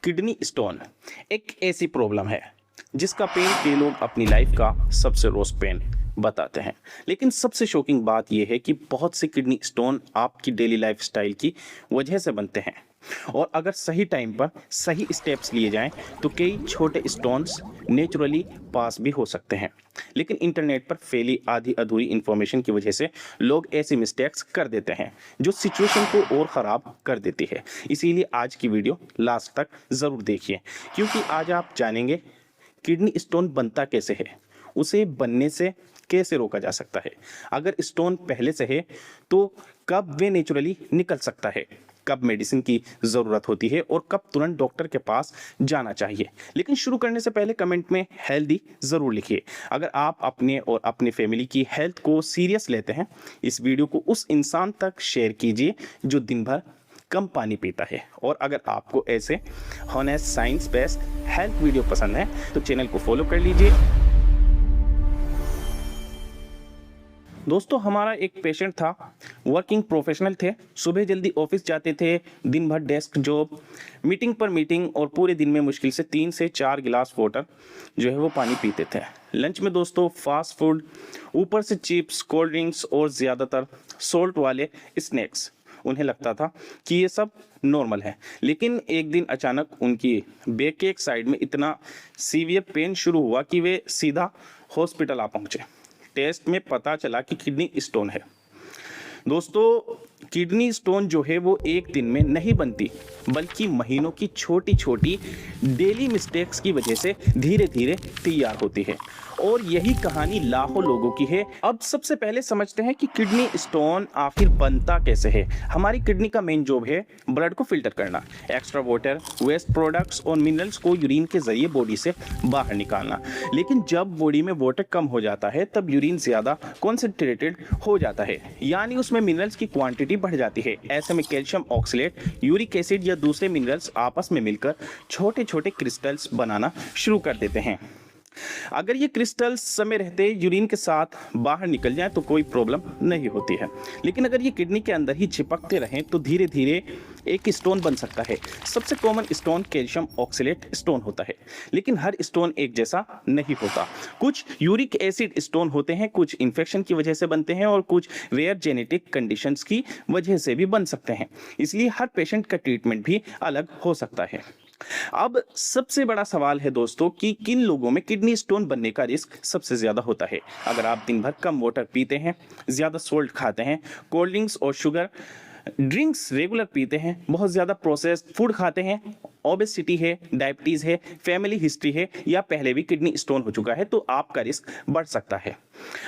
Kidney stone एक ऐसी problem है जिसका पेन कई लोग अपनी लाइफ का सबसे रोज पेन बताते हैं। लेकिन सबसे शॉकिंग बात यह है कि बहुत से किडनी स्टोन आपकी डेली लाइफस्टाइल की वजह से बनते हैं और अगर सही टाइम पर सही स्टेप्स लिए जाएं तो कई छोटे स्टोन्स नेचुरली पास भी हो सकते हैं। लेकिन इंटरनेट पर फैली आधी अधूरी इन्फॉर्मेशन की वजह से लोग ऐसी मिस्टेक्स कर देते हैं जो सिचुएशन को और ख़राब कर देती है। इसीलिए आज की वीडियो लास्ट तक ज़रूर देखिए, क्योंकि आज आप जानेंगे किडनी स्टोन बनता कैसे है, उसे बनने से कैसे रोका जा सकता है, अगर स्टोन पहले से है तो कब वे नेचुरली निकल सकता है, कब मेडिसिन की ज़रूरत होती है और कब तुरंत डॉक्टर के पास जाना चाहिए। लेकिन शुरू करने से पहले कमेंट में हेल्दी ज़रूर लिखिए। अगर आप अपने और अपने फैमिली की हेल्थ को सीरियस लेते हैं, इस वीडियो को उस इंसान तक शेयर कीजिए जो दिन भर कम पानी पीता है। और अगर आपको ऐसे honest science based health video पसंद है तो चैनल को फॉलो कर लीजिए। दोस्तों, हमारा एक पेशेंट था, वर्किंग प्रोफेशनल थे, सुबह जल्दी ऑफिस जाते थे, दिन भर डेस्क जॉब, मीटिंग पर मीटिंग और पूरे दिन में मुश्किल से 3 से 4 गिलास वाटर जो है वो पानी पीते थे। लंच में दोस्तों फास्ट फूड, ऊपर से चिप्स, कोल्ड ड्रिंक्स और ज़्यादातर सॉल्ट वाले स्नैक्स। उन्हें लगता था कि ये सब नॉर्मल है, लेकिन एक दिन अचानक उनकी बैक के एक साइड में इतना सीवियर पेन शुरू हुआ कि वे सीधा हॉस्पिटल आ पहुँचे। टेस्ट में पता चला कि किडनी स्टोन है। दोस्तों, किडनी स्टोन जो है वो एक दिन में नहीं बनती, बल्कि महीनों की छोटी छोटी डेली मिस्टेक्स की वजह से धीरे धीरे तैयार होती है और यही कहानी लाखों लोगों की है। अब सबसे पहले समझते हैं कि किडनी स्टोन आखिर बनता कैसे है। हमारी किडनी का मेन जॉब है ब्लड को फिल्टर करना, एक्स्ट्रा वाटर, वेस्ट प्रोडक्ट्स और मिनरल्स को यूरिन के जरिए बॉडी से बाहर निकालना। लेकिन जब बॉडी में वाटर कम हो जाता है तब यूरिन ज़्यादा कॉन्सेंट्रेटेड हो जाता है, यानी उसमें मिनरल्स की क्वांटिटी बढ़ जाती है। ऐसे में कैल्शियम ऑक्सलेट, यूरिक एसिड या दूसरे मिनरल्स आपस में मिलकर छोटे छोटे क्रिस्टल्स बनाना शुरू कर देते हैं। अगर ये क्रिस्टल्स समय रहते यूरिन के साथ बाहर निकल जाएं तो कोई प्रॉब्लम नहीं होती है, लेकिन अगर ये किडनी के अंदर ही चिपकते रहें तो धीरे धीरे एक स्टोन बन सकता है। सबसे common stone calcium oxalate stone होता है, लेकिन हर स्टोन एक जैसा नहीं होता। कुछ यूरिक एसिड स्टोन होते हैं, कुछ इन्फेक्शन की वजह से बनते हैं और कुछ रेयर जेनेटिक कंडीशंस की वजह से भी बन सकते हैं। इसलिए हर पेशेंट का ट्रीटमेंट भी अलग हो सकता है। अब सबसे बड़ा सवाल है दोस्तों कि किन लोगों में किडनी स्टोन बनने का रिस्क सबसे ज़्यादा होता है। अगर आप दिन भर कम वाटर पीते हैं, ज़्यादा सोल्ट खाते हैं, कोल्ड ड्रिंक्स और शुगर ड्रिंक्स रेगुलर पीते हैं, बहुत ज़्यादा प्रोसेस्ड फूड खाते हैं, ओबेसिटी है, डायबिटीज़ है, फैमिली हिस्ट्री है या पहले भी किडनी स्टोन हो चुका है तो आपका रिस्क बढ़ सकता है।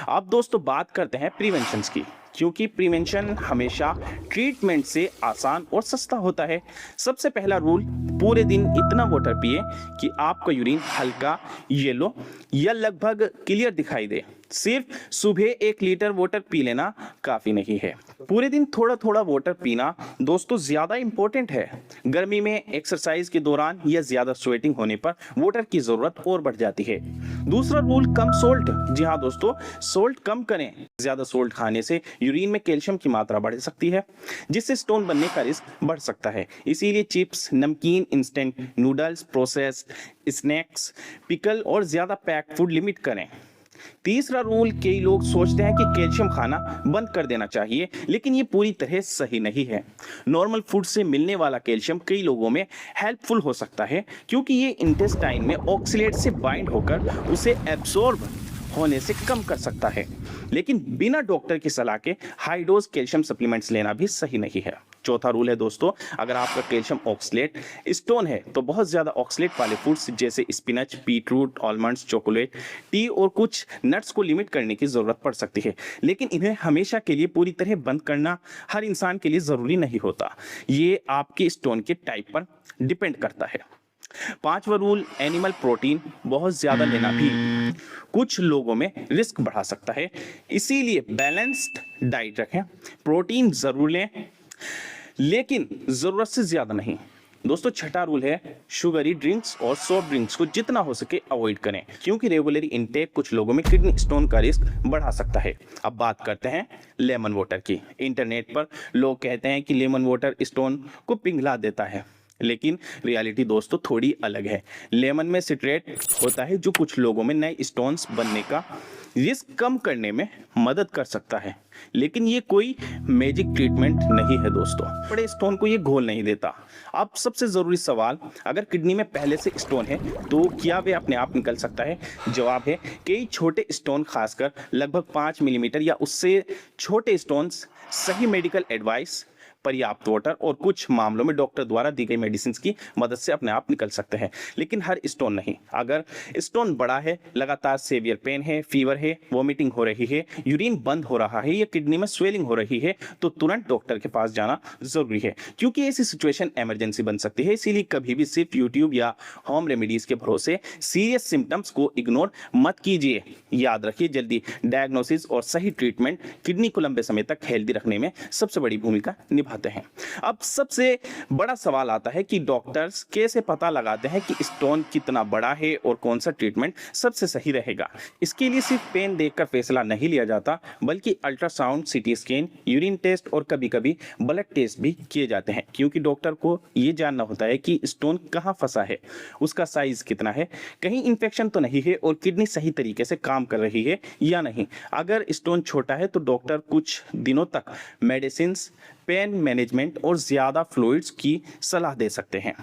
अब दोस्तों बात करते हैं प्रिवेंशन की, क्योंकि प्रिवेंशन हमेशा ट्रीटमेंट से आसान और सस्ता होता है। सबसे पहला रूल, पूरे दिन इतना वाटर पिए कि आपका यूरिन हल्का येलो या लगभग क्लियर दिखाई दे। सिर्फ सुबह 1 लीटर वाटर पी लेना काफ़ी नहीं है, पूरे दिन थोड़ा थोड़ा वाटर पीना दोस्तों ज़्यादा इंपॉर्टेंट है। गर्मी में एक्सरसाइज के दौरान या ज़्यादा स्वेटिंग होने पर वाटर की ज़रूरत और बढ़ जाती है। दूसरा रूल, कम सोल्ट। जी हाँ दोस्तों, सोल्ट कम करें। ज़्यादा सोल्ट खाने से यूरिन में कैल्शियम की मात्रा बढ़ सकती है, जिससे स्टोन बनने का रिस्क बढ़ सकता है। इसीलिए चिप्स, नमकीन, instant noodles, processed snacks, pickle और ज़्यादा पैक्ड फूड लिमिट करें। तीसरा रूल, कई लोग सोचते हैं कि कैल्शियम खाना बंद कर देना चाहिए, लेकिन ये पूरी तरह सही नहीं है। नॉर्मल फूड से मिलने वाला कैल्शियम कई लोगों में हेल्पफुल हो सकता है, क्योंकि ये इंटेस्टाइन में ऑक्सलेट से बाइंड होकर उसे एब्सॉर्ब होने से कम कर सकता है। लेकिन बिना डॉक्टर की सलाह के हाई डोज कैल्शियम सप्लीमेंट्स लेना भी सही नहीं है। चौथा रूल है दोस्तों, अगर आपका कैल्शियम ऑक्सलेट स्टोन है तो बहुत ज़्यादा ऑक्सलेट वाले फूड्स जैसे spinach, beetroot, almonds, chocolate, T और कुछ नट्स को लिमिट करने की ज़रूरत पड़ सकती है, लेकिन इन्हें हमेशा के लिए पूरी तरह बंद करना हर इंसान के लिए ज़रूरी नहीं होता। ये आपके स्टोन के टाइप पर डिपेंड करता है। 5वां रूल, एनिमल प्रोटीन बहुत ज़्यादा लेना भी कुछ लोगों में रिस्क बढ़ा सकता है, इसीलिए बैलेंस्ड डाइट रखें। प्रोटीन ज़रूर लें, लेकिन ज़रूरत से ज़्यादा नहीं। दोस्तों, छठा रूल है, शुगरी ड्रिंक्स और सॉफ्ट ड्रिंक्स को जितना हो सके अवॉइड करें, क्योंकि रेगुलरी इनटेक कुछ लोगों में किडनी स्टोन का रिस्क बढ़ा सकता है। अब बात करते हैं लेमन वाटर की। इंटरनेट पर लोग कहते हैं कि लेमन वाटर स्टोन को पिघला देता है, लेकिन रियलिटी दोस्तों थोड़ी अलग है। लेमन में सिट्रेट होता है जो कुछ लोगों में नए स्टोन्स बनने का रिस्क कम करने में मदद कर सकता है, लेकिन ये कोई मैजिक ट्रीटमेंट नहीं है दोस्तों। बड़े स्टोन को ये घोल नहीं देता। अब सबसे ज़रूरी सवाल, अगर किडनी में पहले से स्टोन है तो क्या वे अपने आप निकल सकता है? जवाब है कई छोटे स्टोन, खासकर लगभग 5 मिलीमीटर या उससे छोटे स्टोन्स सही मेडिकल एडवाइस, पर्याप्त वाटर और कुछ मामलों में डॉक्टर द्वारा दी गई मेडिसिन की मदद से अपने आप निकल सकते हैं, लेकिन हर स्टोन नहीं। अगर स्टोन बड़ा है, लगातार सेवियर पेन है, फीवर है, वॉमिटिंग हो रही है, यूरिन बंद हो रहा है या किडनी में स्वेलिंग हो रही है, तो तुरंत डॉक्टर के पास जाना जरूरी है, क्योंकि ऐसी सिचुएशन इमरजेंसी बन सकती है। इसीलिए कभी भी सिर्फ यूट्यूब या होम रेमेडीज के भरोसे सीरियस सिम्टम्स को इग्नोर मत कीजिए। याद रखिए, जल्दी डायग्नोसिस और सही ट्रीटमेंट किडनी को लंबे समय तक हेल्दी रखने में सबसे बड़ी भूमिका निभाते हैं। अब सबसे बड़ा सवाल आता है कि डॉक्टर्स कैसे पता लगाते हैं कि स्टोन कितना बड़ा है और कौन सा ट्रीटमेंट सबसे सही रहेगा। इसके लिए सिर्फ पेन देखकर फैसला नहीं लिया जाता, बल्कि ultrasound, CT scan, urine test और कभी-कभी ब्लड टेस्ट भी किए जाते हैं, क्योंकि डॉक्टर को यह जानना होता है कि स्टोन कहां फंसा है, उसका साइज कितना है, कहीं इंफेक्शन तो नहीं है और किडनी सही तरीके से काम कर रही है या नहीं। अगर स्टोन छोटा है तो डॉक्टर कुछ दिनों तक मेडिसिन, पेन मैनेजमेंट और ज़्यादा फ्लूइड्स की सलाह दे सकते हैं।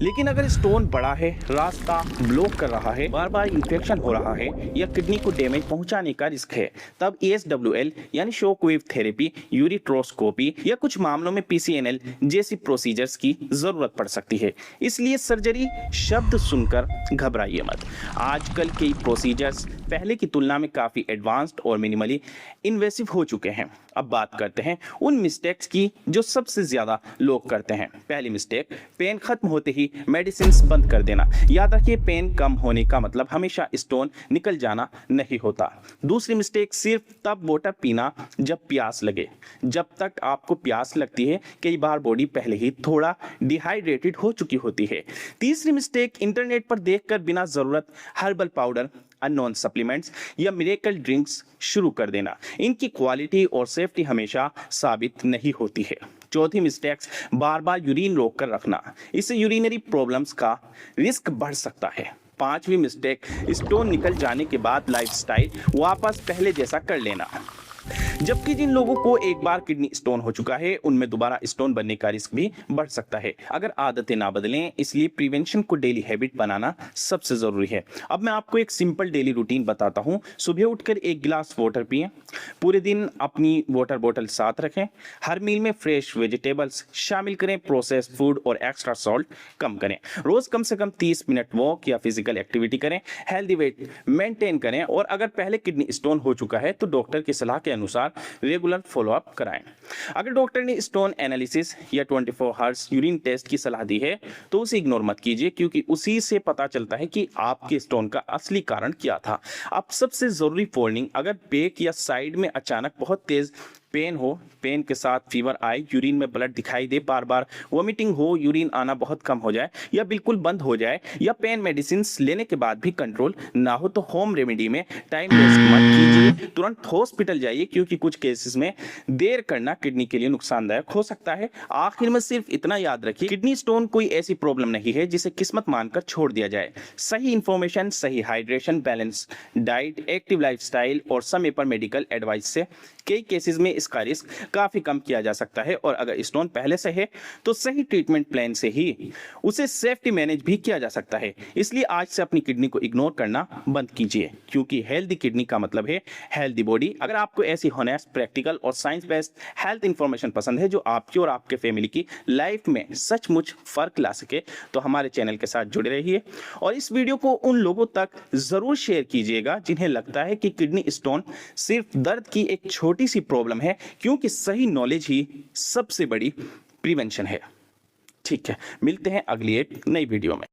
लेकिन अगर स्टोन बड़ा है, रास्ता ब्लॉक कर रहा है, बार बार इन्फेक्शन हो रहा है या किडनी को डैमेज पहुंचाने का रिस्क है, तब ESWL यानी शॉक वेव थेरेपी, यूरिट्रोस्कोपी या कुछ मामलों में PCNL जैसी प्रोसीजर्स की जरूरत पड़ सकती है। इसलिए सर्जरी शब्द सुनकर घबराइए मत। आजकल कई प्रोसीजर्स पहले की तुलना में काफ़ी एडवांस्ड और मिनिमली इन्वेसिव हो चुके हैं। अब बात करते हैं उन मिस्टेक्स की जो सबसे ज़्यादा लोग करते हैं। पहली मिस्टेक, पेन खत्म होते ही मेडिसिन बंद कर देना। याद रखिए, पेन कम होने का मतलब हमेशा स्टोन निकल जाना नहीं होता। दूसरी मिस्टेक, सिर्फ तब वाटर पीना जब प्यास लगे। जब तक आपको प्यास लगती है, कई बार बॉडी पहले ही थोड़ा डिहाइड्रेटेड हो चुकी होती है। तीसरी मिस्टेक, इंटरनेट पर देखकर बिना ज़रूरत हर्बल पाउडर, अननोन सप्लीमेंट्स या मिरेकल ड्रिंक्स शुरू कर देना। इनकी क्वालिटी और सेफ्टी हमेशा साबित नहीं होती है। चौथी मिस्टेक्स, बार बार यूरिन रोक कर रखना। इससे यूरिनरी प्रॉब्लम्स का रिस्क बढ़ सकता है। पांचवी मिस्टेक, स्टोन निकल जाने के बाद लाइफस्टाइल वापस पहले जैसा कर लेना। जबकि जिन लोगों को एक बार किडनी स्टोन हो चुका है, उनमें दोबारा स्टोन बनने का रिस्क भी बढ़ सकता है अगर आदतें ना बदलें। इसलिए प्रिवेंशन को डेली हैबिट बनाना सबसे जरूरी है। अब मैं आपको एक सिंपल डेली रूटीन बताता हूं। सुबह उठकर 1 गिलास वाटर पिएं। पूरे दिन अपनी वाटर बोतल साथ रखें। हर मील में फ्रेश वेजिटेबल्स शामिल करें। प्रोसेस्ड फूड और एक्स्ट्रा सॉल्ट कम करें। रोज कम से कम 30 मिनट वॉक या फिजिकल एक्टिविटी करें। हेल्दी वेट मेंटेन करें और अगर पहले किडनी स्टोन हो चुका है तो डॉक्टर की सलाह के अनुसार रेगुलर फॉलोअप कराएं। अगर डॉक्टर ने स्टोन एनालिसिस या 24 हॉर्स यूरिन टेस्ट की सलाह दी है तो उसे इग्नोर मत कीजिए, क्योंकि उसी से पता चलता है कि आपके स्टोन का असली कारण क्या था। अब सबसे जरूरी वार्निंग, अगर बैक या साइड में अचानक बहुत तेज पेन हो, पेन के साथ फीवर आए, यूरिन में ब्लड दिखाई दे, बार बार वॉमिटिंग हो, यूरिन आना बहुत कम हो जाए या बिल्कुल बंद हो जाए, या पेन मेडिसिन लेने के बाद भी कंट्रोल ना हो, तो होम रेमेडी में टाइम वेस्ट मत कीजिए, तुरंत हॉस्पिटल जाइए, क्योंकि कुछ केसेस में देर करना किडनी के लिए नुकसानदायक हो सकता है। आखिर में सिर्फ इतना याद रखिए, किडनी स्टोन कोई ऐसी प्रॉब्लम नहीं है जिसे किस्मत मानकर छोड़ दिया जाए। सही इंफॉर्मेशन, सही hydration, balance diet, active lifestyle और समय पर मेडिकल एडवाइस से कई केसेस में इसका रिस्क काफी कम किया जा सकता है। और अगर स्टोन पहले से है तो सही ट्रीटमेंट प्लान से ही उसे सेफ्टी मैनेज भी किया जा सकता है। इसलिए आज से अपनी किडनी को इग्नोर करना बंद कीजिए, क्योंकि हेल्दी किडनी का मतलब है हेल्दी बॉडी। अगर आपको ऐसी होनेस्ट, प्रैक्टिकल और साइंस बेस्ड हेल्थ इंफॉर्मेशन पसंद है जो आपकी और आपके फैमिली की लाइफ में सचमुच फर्क ला सके, तो हमारे चैनल के साथ जुड़े रहिए और इस वीडियो को उन लोगों तक जरूर शेयर कीजिएगा जिन्हें लगता है कि किडनी स्टोन सिर्फ दर्द की एक छोटी सी प्रॉब्लम है, क्योंकि सही नॉलेज ही सबसे बड़ी प्रिवेंशन है। ठीक है, मिलते हैं अगली एक नई वीडियो में।